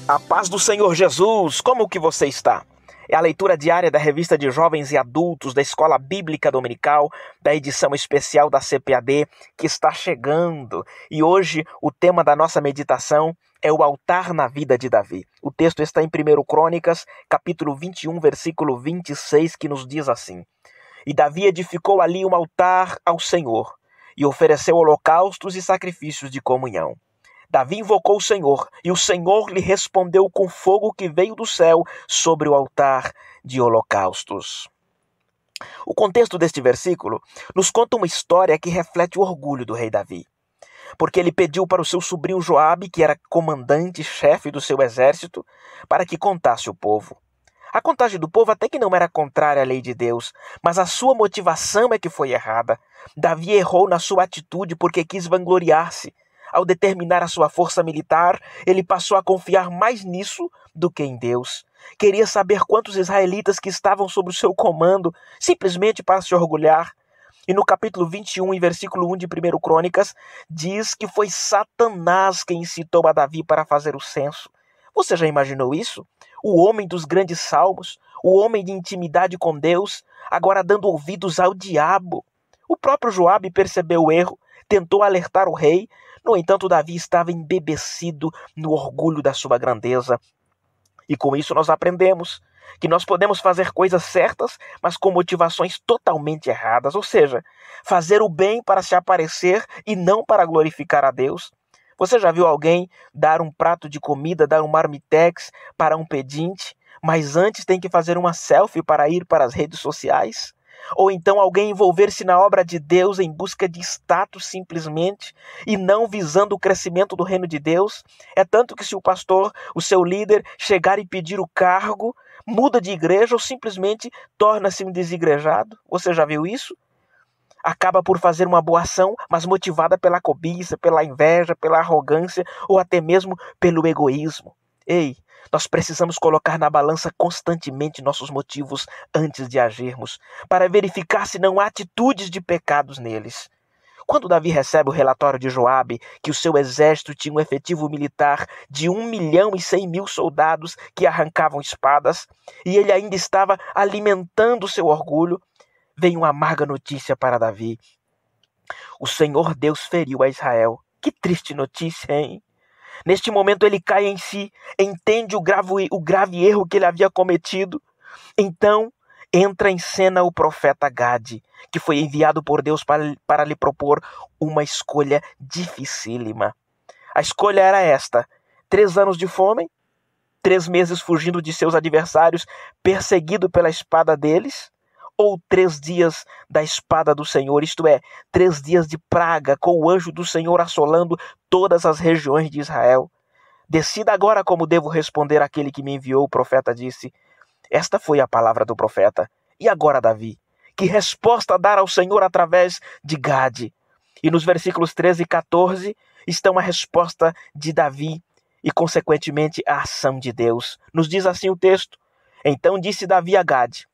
A paz do Senhor Jesus, como que você está? É a leitura diária da revista de jovens e adultos da Escola Bíblica Dominical, da edição especial da CPAD, que está chegando. E hoje o tema da nossa meditação é o altar na vida de Davi. O texto está em 1 Crônicas, capítulo 21, versículo 26, que nos diz assim: E Davi edificou ali um altar ao Senhor, e ofereceu holocaustos e sacrifícios de comunhão. Davi invocou o Senhor, e o Senhor lhe respondeu com fogo que veio do céu sobre o altar de holocaustos. O contexto deste versículo nos conta uma história que reflete o orgulho do rei Davi. Porque ele pediu para o seu sobrinho Joabe, que era comandante-chefe do seu exército, para que contasse o povo. A contagem do povo até que não era contrária à lei de Deus, mas a sua motivação é que foi errada. Davi errou na sua atitude porque quis vangloriar-se. Ao determinar a sua força militar, ele passou a confiar mais nisso do que em Deus. Queria saber quantos israelitas que estavam sob o seu comando, simplesmente para se orgulhar. E no capítulo 21, em versículo 1 de 1 Crônicas, diz que foi Satanás quem incitou a Davi para fazer o censo. Você já imaginou isso? O homem dos grandes salmos, o homem de intimidade com Deus, agora dando ouvidos ao diabo. O próprio Joabe percebeu o erro, tentou alertar o rei. No entanto, Davi estava embebecido no orgulho da sua grandeza. E com isso nós aprendemos que nós podemos fazer coisas certas, mas com motivações totalmente erradas. Ou seja, fazer o bem para se aparecer e não para glorificar a Deus. Você já viu alguém dar um prato de comida, dar um marmitex para um pedinte, mas antes tem que fazer uma selfie para ir para as redes sociais? Ou então alguém envolver-se na obra de Deus em busca de status simplesmente e não visando o crescimento do reino de Deus? É tanto que se o pastor, o seu líder, chegar e pedir o cargo, muda de igreja ou simplesmente torna-se um desigrejado. Você já viu isso? Acaba por fazer uma boa ação, mas motivada pela cobiça, pela inveja, pela arrogância ou até mesmo pelo egoísmo. Ei, nós precisamos colocar na balança constantemente nossos motivos antes de agirmos, para verificar se não há atitudes de pecados neles. Quando Davi recebe o relatório de Joabe que o seu exército tinha um efetivo militar de 1.100.000 soldados que arrancavam espadas, e ele ainda estava alimentando seu orgulho, veio uma amarga notícia para Davi. O Senhor Deus feriu a Israel. Que triste notícia, hein? Neste momento ele cai em si, entende o grave erro que ele havia cometido. Então entra em cena o profeta Gade, que foi enviado por Deus para lhe propor uma escolha dificílima. A escolha era esta: 3 anos de fome, 3 meses fugindo de seus adversários, perseguido pela espada deles, ou 3 dias da espada do Senhor, isto é, 3 dias de praga, com o anjo do Senhor assolando todas as regiões de Israel. Decida agora como devo responder àquele que me enviou, o profeta disse. Esta foi a palavra do profeta. E agora, Davi? Que resposta dar ao Senhor através de Gade? E nos versículos 13 e 14 estão a resposta de Davi e, consequentemente, a ação de Deus. Nos diz assim o texto: Então disse Davi a Gade: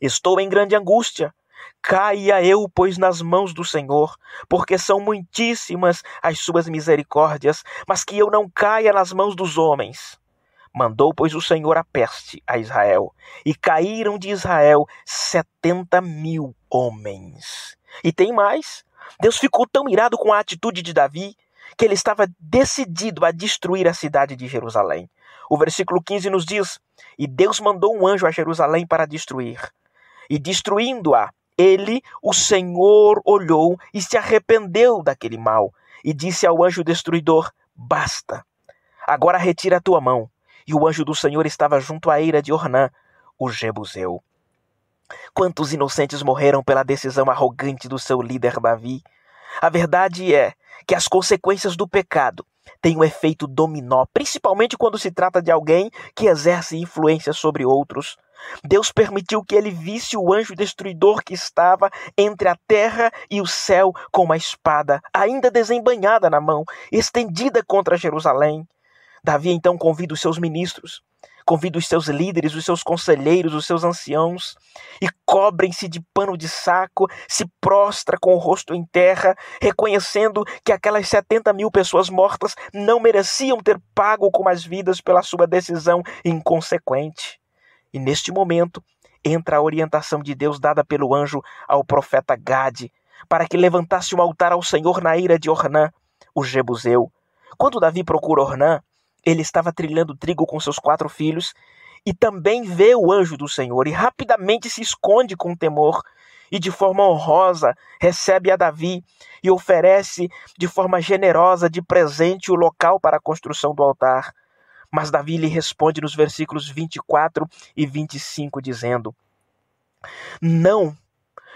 Estou em grande angústia. Caia eu, pois, nas mãos do Senhor, porque são muitíssimas as suas misericórdias, mas que eu não caia nas mãos dos homens. Mandou, pois, o Senhor a peste a Israel, e caíram de Israel 70.000 homens. E tem mais. Deus ficou tão irado com a atitude de Davi, que ele estava decidido a destruir a cidade de Jerusalém. O versículo 15 nos diz: E Deus mandou um anjo a Jerusalém para destruir. E destruindo-a, ele, o Senhor, olhou e se arrependeu daquele mal, e disse ao anjo destruidor: Basta, agora retira a tua mão. E o anjo do Senhor estava junto à eira de Ornã, o Jebuseu. Quantos inocentes morreram pela decisão arrogante do seu líder Davi? A verdade é que as consequências do pecado têm um efeito dominó, principalmente quando se trata de alguém que exerce influência sobre outros. Deus permitiu que ele visse o anjo destruidor que estava entre a terra e o céu com uma espada, ainda desembainhada na mão, estendida contra Jerusalém. Davi então convida os seus ministros. Convida os seus líderes, os seus conselheiros, os seus anciãos e cobrem-se de pano de saco, se prostra com o rosto em terra, reconhecendo que aquelas 70.000 pessoas mortas não mereciam ter pago com as vidas pela sua decisão inconsequente. E neste momento entra a orientação de Deus dada pelo anjo ao profeta Gade, para que levantasse um altar ao Senhor na ira de Ornã, o Jebuseu. Quando Davi procura Ornã, ele estava trilhando trigo com seus 4 filhos e também vê o anjo do Senhor e rapidamente se esconde com temor e de forma honrosa recebe a Davi e oferece de forma generosa de presente o local para a construção do altar. Mas Davi lhe responde nos versículos 24 e 25 dizendo: Não,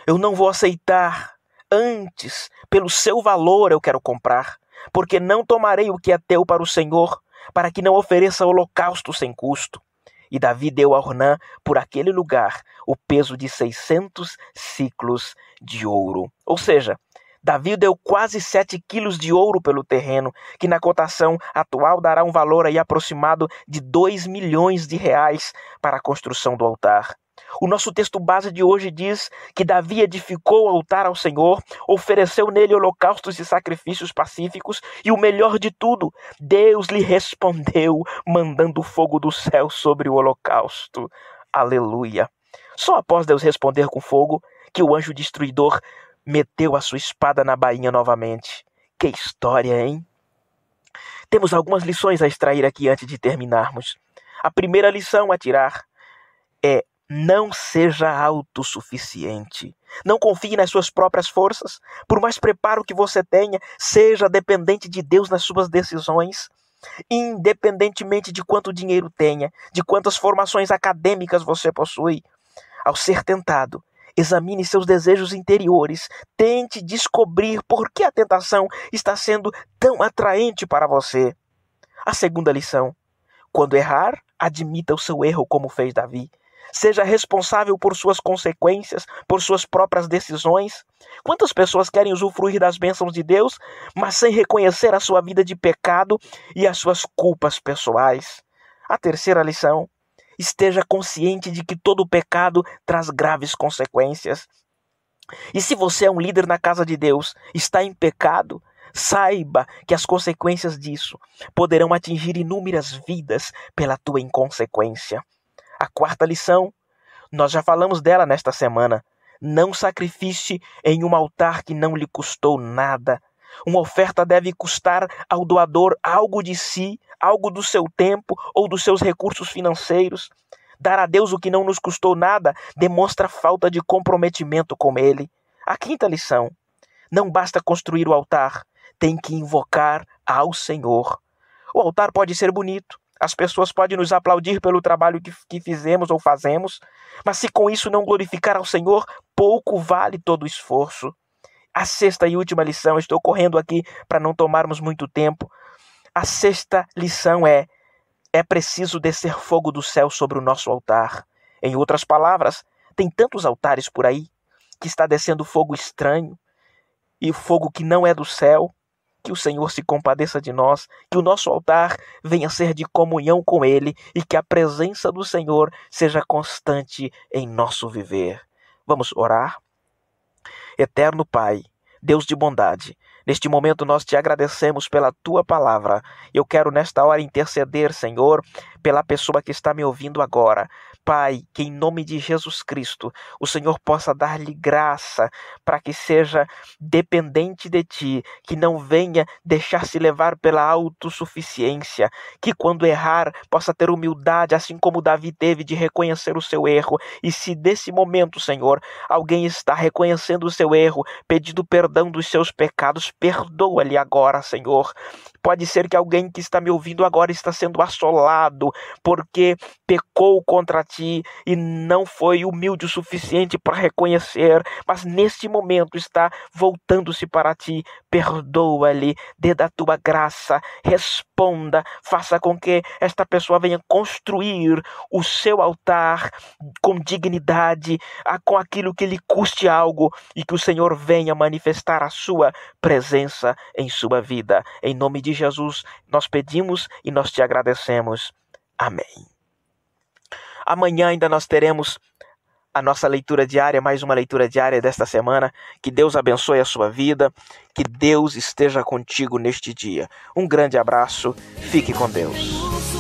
eu não vou aceitar, antes, pelo seu valor eu quero comprar, porque não tomarei o que é teu para o Senhor, para que não ofereça holocausto sem custo. E Davi deu a Ornã por aquele lugar o peso de 600 siclos de ouro. Ou seja, Davi deu quase 7 quilos de ouro pelo terreno, que na cotação atual dará um valor aí aproximado de 2 milhões de reais para a construção do altar. O nosso texto base de hoje diz que Davi edificou o altar ao Senhor, ofereceu nele holocaustos e sacrifícios pacíficos, e o melhor de tudo, Deus lhe respondeu, mandando fogo do céu sobre o holocausto. Aleluia! Só após Deus responder com fogo, que o anjo destruidor meteu a sua espada na bainha novamente. Que história, hein? Temos algumas lições a extrair aqui antes de terminarmos. A primeira lição a tirar é: não seja autossuficiente. Não confie nas suas próprias forças. Por mais preparo que você tenha, seja dependente de Deus nas suas decisões. Independentemente de quanto dinheiro tenha, de quantas formações acadêmicas você possui. Ao ser tentado, examine seus desejos interiores. Tente descobrir por que a tentação está sendo tão atraente para você. A segunda lição: quando errar, admita o seu erro como fez Davi. Seja responsável por suas consequências, por suas próprias decisões. Quantas pessoas querem usufruir das bênçãos de Deus, mas sem reconhecer a sua vida de pecado e as suas culpas pessoais? A terceira lição: esteja consciente de que todo pecado traz graves consequências. E se você é um líder na casa de Deus, está em pecado, saiba que as consequências disso poderão atingir inúmeras vidas pela tua inconsequência. A quarta lição, nós já falamos dela nesta semana: não sacrifique em um altar que não lhe custou nada. Uma oferta deve custar ao doador algo de si, algo do seu tempo ou dos seus recursos financeiros. Dar a Deus o que não nos custou nada demonstra falta de comprometimento com Ele. A quinta lição: não basta construir o altar, tem que invocar ao Senhor. O altar pode ser bonito, as pessoas podem nos aplaudir pelo trabalho que fizemos ou fazemos, mas se com isso não glorificar ao Senhor, pouco vale todo o esforço. A sexta e última lição, estou correndo aqui para não tomarmos muito tempo. A sexta lição é preciso descer fogo do céu sobre o nosso altar. Em outras palavras, tem tantos altares por aí que está descendo fogo estranho e fogo que não é do céu. Que o Senhor se compadeça de nós, que o nosso altar venha a ser de comunhão com Ele e que a presença do Senhor seja constante em nosso viver. Vamos orar? Eterno Pai, Deus de bondade, neste momento nós te agradecemos pela Tua palavra. Eu quero nesta hora interceder, Senhor, pela pessoa que está me ouvindo agora. Pai, que em nome de Jesus Cristo, o Senhor possa dar-lhe graça para que seja dependente de Ti, que não venha deixar-se levar pela autossuficiência, que quando errar possa ter humildade, assim como Davi teve, de reconhecer o seu erro. E se desse momento, Senhor, alguém está reconhecendo o seu erro, pedindo perdão dos seus pecados, perdoa-lhe agora, Senhor. Pode ser que alguém que está me ouvindo agora está sendo assolado porque pecou contra Ti e não foi humilde o suficiente para reconhecer, mas neste momento está voltando-se para Ti. Perdoa-lhe, dê da Tua graça, responda, faça com que esta pessoa venha construir o seu altar com dignidade, com aquilo que lhe custe algo, e que o Senhor venha manifestar a Sua presença em sua vida. Em nome de Jesus, nós pedimos e nós te agradecemos. Amém. Amanhã ainda nós teremos a nossa leitura diária, mais uma leitura diária desta semana. Que Deus abençoe a sua vida, que Deus esteja contigo neste dia. Um grande abraço, fique com Deus.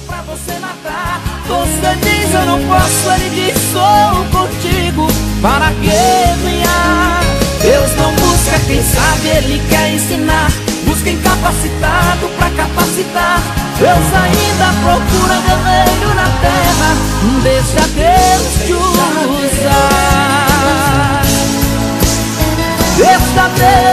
Pra você matar, você diz eu não posso, ele diz sou contigo. Para que ganhar? Deus não busca quem sabe, ele quer ensinar. Busca incapacitado pra capacitar. Deus ainda procura guerreiro na terra. Deixa Deus te usar. Deixa Deus